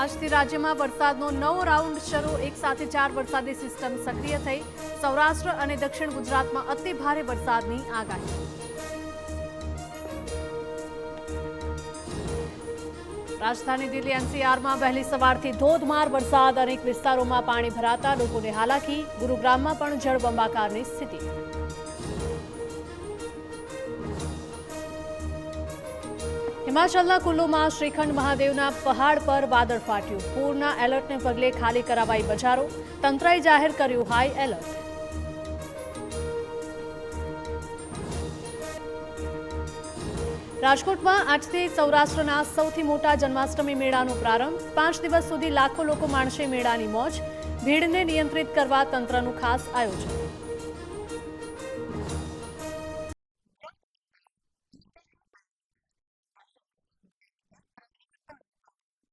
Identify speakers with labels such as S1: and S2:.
S1: આજથી રાજ્યમાં વરસાદનો નવો રાઉન્ડ શરૂ। એક સાથે 4 વરસાદી સિસ્ટમ સક્રિય થઈ। સૌરાષ્ટ્ર અને દક્ષિણ ગુજરાતમાં અતિ ભારે વરસાદની આગાહી। રાજધાની દિલ્હી એનસીઆરમાં વહેલી સવારથી ધોધમાર વરસાદ। અનેક વિસ્તારોમાં પાણી ભરાતા લોકોને હાલાકી। ગુરુગ્રામમાં પણ જળબંબાકારની સ્થિતિ। હિમાચલના કુલ્લુમાં શ્રીખંડ મહાદેવના પહાડ પર વાદળ ફાટ્યું। પૂરના એલર્ટને પગલે ખાલી કરાવાઈ બજારો। તંત્રએ જાહેર કર્યું હાઈ એલર્ટ। રાજકોટમાં આજથી સૌરાષ્ટ્રના સૌથી મોટા જન્માષ્ટમી મેળાનો પ્રારંભ। 5 દિવસ સુધી લાખો લોકો માણશે મેળાની મોજ। ભીડને નિયંત્રિત કરવા તંત્રનું ખાસ આયોજન।